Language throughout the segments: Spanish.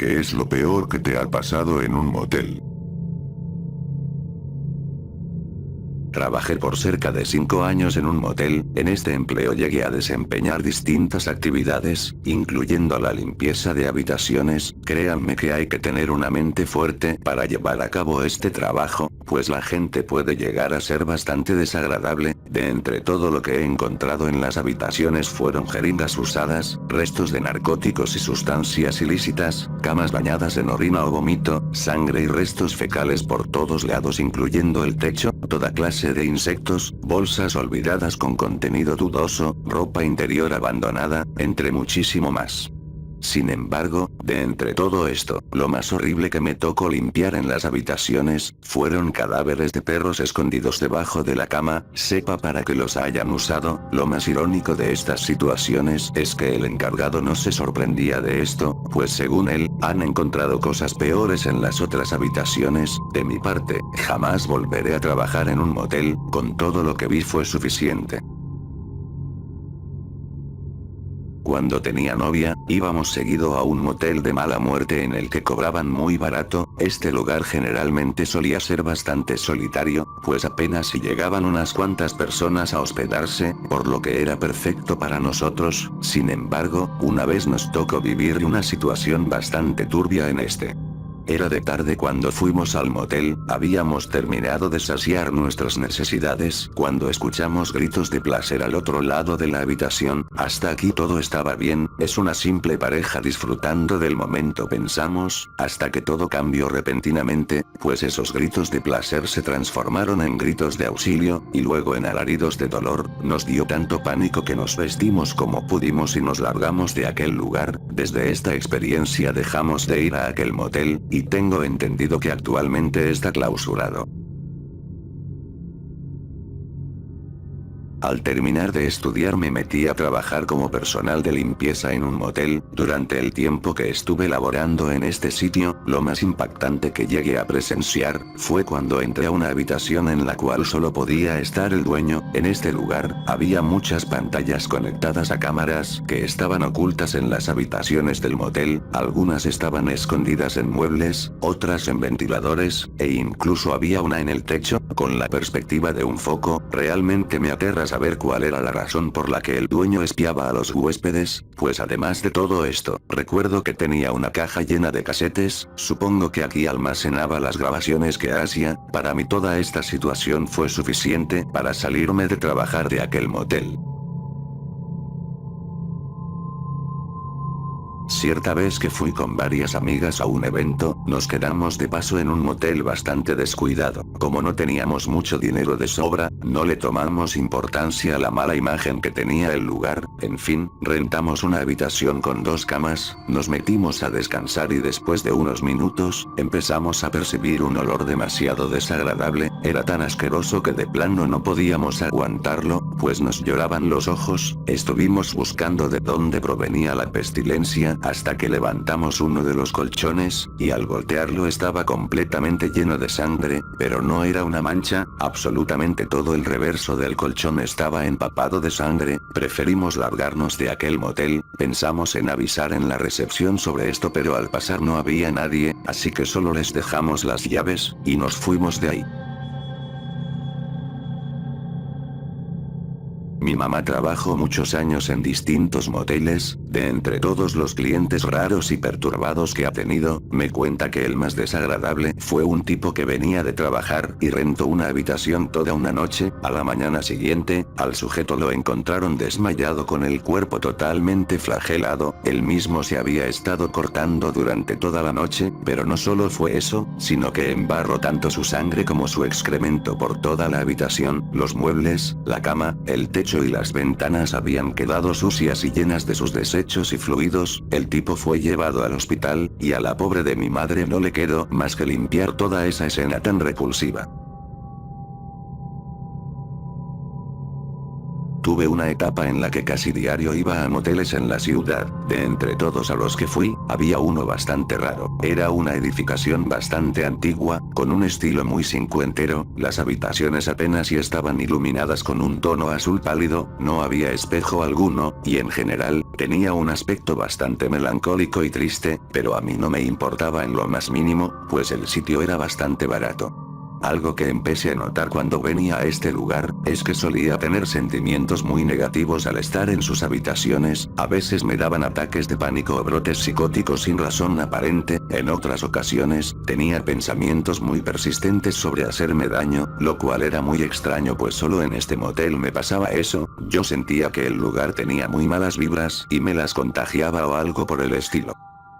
¿Qué es lo peor que te ha pasado en un motel? Trabajé por cerca de 5 años en un motel. En este empleo llegué a desempeñar distintas actividades, incluyendo la limpieza de habitaciones. Créanme que hay que tener una mente fuerte para llevar a cabo este trabajo, pues la gente puede llegar a ser bastante desagradable. De entre todo lo que he encontrado en las habitaciones fueron jeringas usadas, restos de narcóticos y sustancias ilícitas, camas bañadas en orina o vómito, sangre y restos fecales por todos lados incluyendo el techo, toda clase de insectos, bolsas olvidadas con contenido dudoso, ropa interior abandonada, entre muchísimo más. Sin embargo, de entre todo esto, lo más horrible que me tocó limpiar en las habitaciones, fueron cadáveres de perros escondidos debajo de la cama. Sepa para que los hayan usado. Lo más irónico de estas situaciones es que el encargado no se sorprendía de esto, pues según él, han encontrado cosas peores en las otras habitaciones. De mi parte, jamás volveré a trabajar en un motel. Con todo lo que vi fue suficiente. Cuando tenía novia, íbamos seguido a un motel de mala muerte en el que cobraban muy barato. Este lugar generalmente solía ser bastante solitario, pues apenas si llegaban unas cuantas personas a hospedarse, por lo que era perfecto para nosotros. Sin embargo, una vez nos tocó vivir una situación bastante turbia en este. Era de tarde cuando fuimos al motel. Habíamos terminado de saciar nuestras necesidades cuando escuchamos gritos de placer al otro lado de la habitación. Hasta aquí todo estaba bien, es una simple pareja disfrutando del momento, pensamos, hasta que todo cambió repentinamente, pues esos gritos de placer se transformaron en gritos de auxilio, y luego en alaridos de dolor. Nos dio tanto pánico que nos vestimos como pudimos y nos largamos de aquel lugar. Desde esta experiencia dejamos de ir a aquel motel, y tengo entendido que actualmente está clausurado. Al terminar de estudiar me metí a trabajar como personal de limpieza en un motel. Durante el tiempo que estuve laborando en este sitio, lo más impactante que llegué a presenciar, fue cuando entré a una habitación en la cual solo podía estar el dueño. En este lugar, había muchas pantallas conectadas a cámaras que estaban ocultas en las habitaciones del motel. Algunas estaban escondidas en muebles, otras en ventiladores, e incluso había una en el techo, con la perspectiva de un foco. Realmente me aterra saber cuál era la razón por la que el dueño espiaba a los huéspedes, pues además de todo esto, recuerdo que tenía una caja llena de casetes. Supongo que aquí almacenaba las grabaciones que hacía. Para mí toda esta situación fue suficiente para salirme de trabajar de aquel motel. Cierta vez que fui con varias amigas a un evento, nos quedamos de paso en un motel bastante descuidado. Como no teníamos mucho dinero de sobra, no le tomamos importancia a la mala imagen que tenía el lugar. En fin, rentamos una habitación con 2 camas, nos metimos a descansar y después de unos minutos, empezamos a percibir un olor demasiado desagradable. Era tan asqueroso que de plano no podíamos aguantarlo, pues nos lloraban los ojos. Estuvimos buscando de dónde provenía la pestilencia, hasta que levantamos uno de los colchones, y al voltearlo estaba completamente lleno de sangre, pero no era una mancha, absolutamente todo el reverso del colchón estaba empapado de sangre. Preferimos largarnos de aquel motel. Pensamos en avisar en la recepción sobre esto, pero al pasar no había nadie, así que solo les dejamos las llaves, y nos fuimos de ahí. Mi mamá trabajó muchos años en distintos moteles. De entre todos los clientes raros y perturbados que ha tenido, me cuenta que el más desagradable fue un tipo que venía de trabajar y rentó una habitación toda una noche. A la mañana siguiente, al sujeto lo encontraron desmayado con el cuerpo totalmente flagelado. Él mismo se había estado cortando durante toda la noche, pero no solo fue eso, sino que embarró tanto su sangre como su excremento por toda la habitación. Los muebles, la cama, el techo y las ventanas habían quedado sucias y llenas de sus desechos y fluidos. El tipo fue llevado al hospital, y a la pobre de mi madre no le quedó más que limpiar toda esa escena tan repulsiva. Tuve una etapa en la que casi diario iba a moteles en la ciudad. De entre todos a los que fui, había uno bastante raro. Era una edificación bastante antigua, con un estilo muy cincuentero, las habitaciones apenas si estaban iluminadas con un tono azul pálido, no había espejo alguno, y en general, tenía un aspecto bastante melancólico y triste, pero a mí no me importaba en lo más mínimo, pues el sitio era bastante barato. Algo que empecé a notar cuando venía a este lugar, es que solía tener sentimientos muy negativos al estar en sus habitaciones, a veces me daban ataques de pánico o brotes psicóticos sin razón aparente, en otras ocasiones, tenía pensamientos muy persistentes sobre hacerme daño, lo cual era muy extraño pues solo en este motel me pasaba eso, yo sentía que el lugar tenía muy malas vibras y me las contagiaba o algo por el estilo.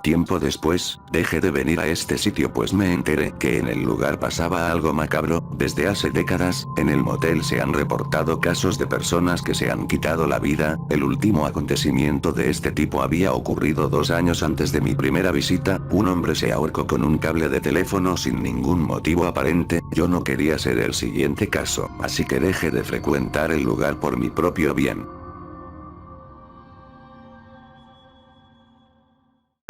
Tiempo después, dejé de venir a este sitio pues me enteré que en el lugar pasaba algo macabro, desde hace décadas, en el motel se han reportado casos de personas que se han quitado la vida, el último acontecimiento de este tipo había ocurrido 2 años antes de mi primera visita, un hombre se ahorcó con un cable de teléfono sin ningún motivo aparente, yo no quería ser el siguiente caso, así que dejé de frecuentar el lugar por mi propio bien.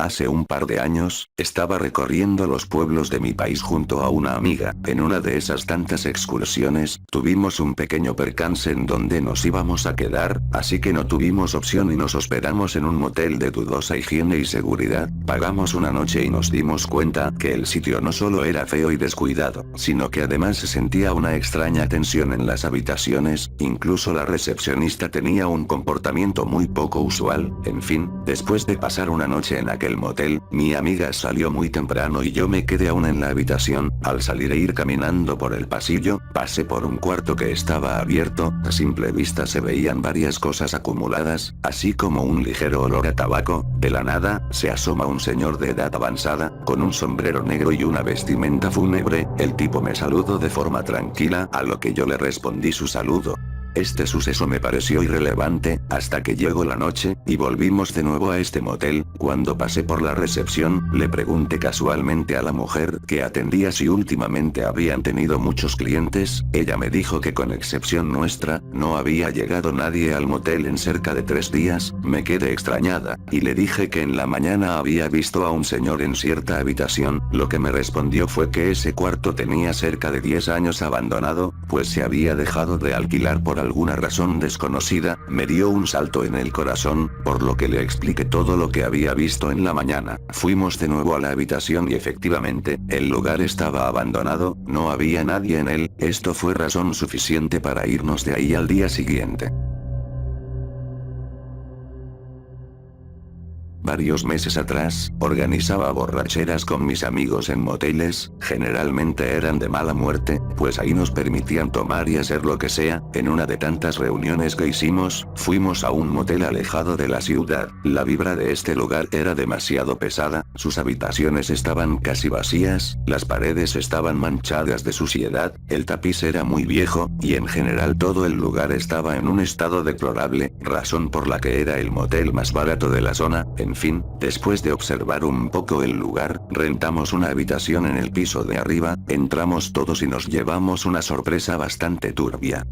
Hace un par de años, estaba recorriendo los pueblos de mi país junto a una amiga, en una de esas tantas excursiones, tuvimos un pequeño percance en donde nos íbamos a quedar, así que no tuvimos opción y nos hospedamos en un motel de dudosa higiene y seguridad, pagamos una noche y nos dimos cuenta que el sitio no solo era feo y descuidado, sino que además se sentía una extraña tensión en las habitaciones, incluso la recepcionista tenía un comportamiento muy poco usual, en fin, después de pasar una noche en aquel motel, mi amiga salió muy temprano y yo me quedé aún en la habitación, al salir e ir caminando por el pasillo, pasé por un cuarto que estaba abierto, a simple vista se veían varias cosas acumuladas, así como un ligero olor a tabaco, de la nada, se asoma un señor de edad avanzada, con un sombrero negro y una vestimenta fúnebre, el tipo me saludó de forma tranquila, a lo que yo le respondí su saludo. Este suceso me pareció irrelevante, hasta que llegó la noche, y volvimos de nuevo a este motel, cuando pasé por la recepción, le pregunté casualmente a la mujer que atendía si últimamente habían tenido muchos clientes, ella me dijo que con excepción nuestra, no había llegado nadie al motel en cerca de 3 días, me quedé extrañada, y le dije que en la mañana había visto a un señor en cierta habitación, lo que me respondió fue que ese cuarto tenía cerca de 10 años abandonado, pues se había dejado de alquilar por alguna razón desconocida, me dio un salto en el corazón, por lo que le expliqué todo lo que había visto en la mañana. Fuimos de nuevo a la habitación y efectivamente, el lugar estaba abandonado, no había nadie en él, esto fue razón suficiente para irnos de ahí al día siguiente. Varios meses atrás, organizaba borracheras con mis amigos en moteles, generalmente eran de mala muerte, pues ahí nos permitían tomar y hacer lo que sea, en una de tantas reuniones que hicimos, fuimos a un motel alejado de la ciudad, la vibra de este lugar era demasiado pesada, sus habitaciones estaban casi vacías, las paredes estaban manchadas de suciedad, el tapiz era muy viejo, y en general todo el lugar estaba en un estado deplorable, razón por la que era el motel más barato de la zona. En fin, después de observar un poco el lugar, rentamos una habitación en el piso de arriba, entramos todos y nos llevamos una sorpresa bastante turbia.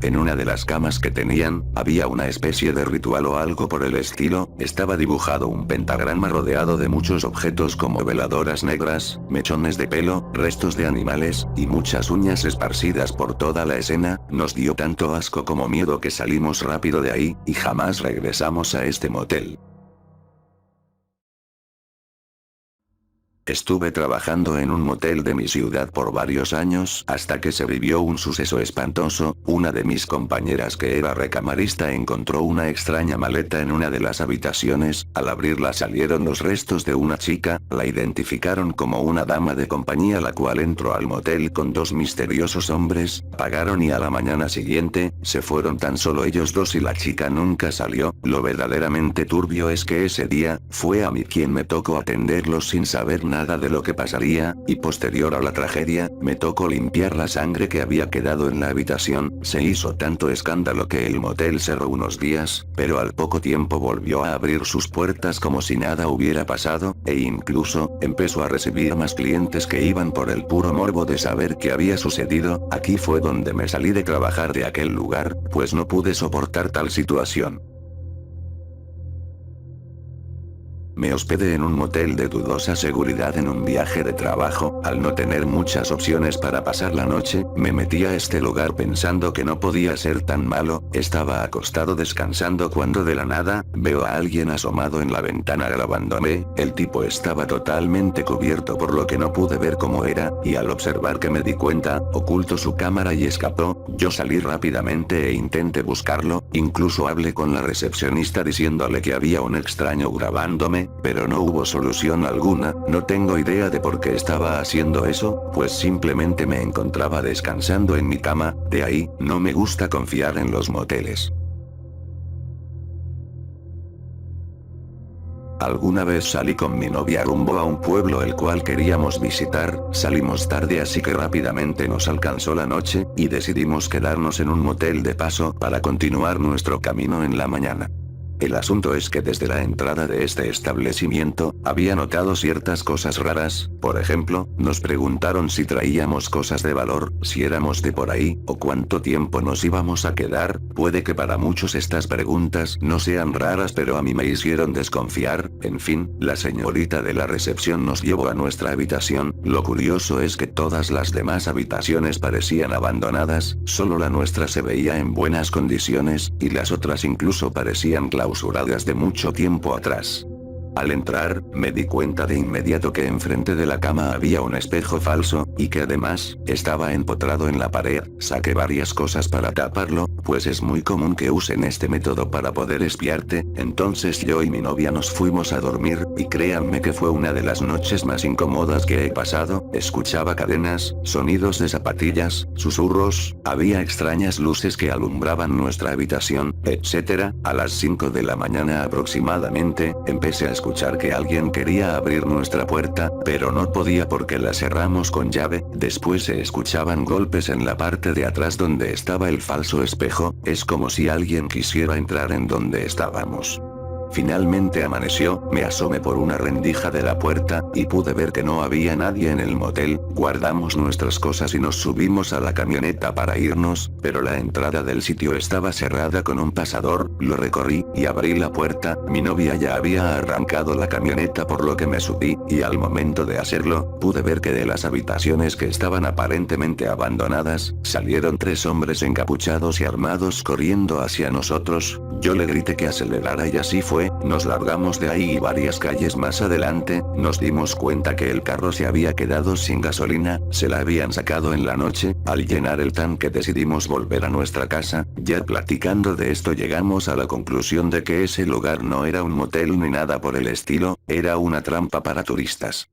En una de las camas que tenían, había una especie de ritual o algo por el estilo, estaba dibujado un pentagrama rodeado de muchos objetos como veladoras negras, mechones de pelo, restos de animales, y muchas uñas esparcidas por toda la escena, nos dio tanto asco como miedo que salimos rápido de ahí, y jamás regresamos a este motel. Estuve trabajando en un motel de mi ciudad por varios años hasta que se vivió un suceso espantoso, una de mis compañeras que era recamarista encontró una extraña maleta en una de las habitaciones, al abrirla salieron los restos de una chica, la identificaron como una dama de compañía la cual entró al motel con 2 misteriosos hombres, pagaron y a la mañana siguiente, se fueron tan solo ellos 2 y la chica nunca salió, lo verdaderamente turbio es que ese día, fue a mí quien me tocó atenderlos sin saber nada nada de lo que pasaría, y posterior a la tragedia, me tocó limpiar la sangre que había quedado en la habitación. Se hizo tanto escándalo que el motel cerró unos días, pero al poco tiempo volvió a abrir sus puertas como si nada hubiera pasado, e incluso, empezó a recibir más clientes que iban por el puro morbo de saber qué había sucedido. Aquí fue donde me salí de trabajar de aquel lugar, pues no pude soportar tal situación. Me hospedé en un motel de dudosa seguridad en un viaje de trabajo. Al no tener muchas opciones para pasar la noche, me metí a este lugar pensando que no podía ser tan malo. Estaba acostado descansando cuando de la nada, veo a alguien asomado en la ventana grabándome. El tipo estaba totalmente cubierto por lo que no pude ver cómo era, y al observar que me di cuenta, ocultó su cámara y escapó. Yo salí rápidamente e intenté buscarlo, incluso hablé con la recepcionista diciéndole que había un extraño grabándome, pero no hubo solución alguna. No tengo idea de por qué estaba haciendo eso, pues simplemente me encontraba descansando en mi cama. De ahí, no me gusta confiar en los moteles. Alguna vez salí con mi novia rumbo a un pueblo el cual queríamos visitar. Salimos tarde así que rápidamente nos alcanzó la noche, y decidimos quedarnos en un motel de paso para continuar nuestro camino en la mañana. El asunto es que desde la entrada de este establecimiento, había notado ciertas cosas raras. Por ejemplo, nos preguntaron si traíamos cosas de valor, si éramos de por ahí, o cuánto tiempo nos íbamos a quedar. Puede que para muchos estas preguntas no sean raras, pero a mí me hicieron desconfiar. En fin, la señorita de la recepción nos llevó a nuestra habitación. Lo curioso es que todas las demás habitaciones parecían abandonadas, solo la nuestra se veía en buenas condiciones, y las otras incluso parecían clausuradas de mucho tiempo atrás. Al entrar, me di cuenta de inmediato que enfrente de la cama había un espejo falso, y que además, estaba empotrado en la pared. Saqué varias cosas para taparlo, pues es muy común que usen este método para poder espiarte. Entonces yo y mi novia nos fuimos a dormir, y créanme que fue una de las noches más incómodas que he pasado. Escuchaba cadenas, sonidos de zapatillas, susurros, había extrañas luces que alumbraban nuestra habitación, etc. A las 5 de la mañana aproximadamente, empecé a escuchar que alguien quería abrir nuestra puerta, pero no podía porque la cerramos con llave. Después se escuchaban golpes en la parte de atrás donde estaba el falso espejo. Es como si alguien quisiera entrar en donde estábamos. Finalmente amaneció, me asomé por una rendija de la puerta, y pude ver que no había nadie en el motel. Guardamos nuestras cosas y nos subimos a la camioneta para irnos, pero la entrada del sitio estaba cerrada con un pasador. Lo recorrí, y abrí la puerta. Mi novia ya había arrancado la camioneta por lo que me subí, y al momento de hacerlo, pude ver que de las habitaciones que estaban aparentemente abandonadas, salieron 3 hombres encapuchados y armados corriendo hacia nosotros. Yo le grité que acelerara y así fue. Nos largamos de ahí y varias calles más adelante, nos dimos cuenta que el carro se había quedado sin gasolina, se la habían sacado en la noche. Al llenar el tanque decidimos volver a nuestra casa. Ya platicando de esto llegamos a la conclusión de que ese lugar no era un motel ni nada por el estilo, era una trampa para turistas.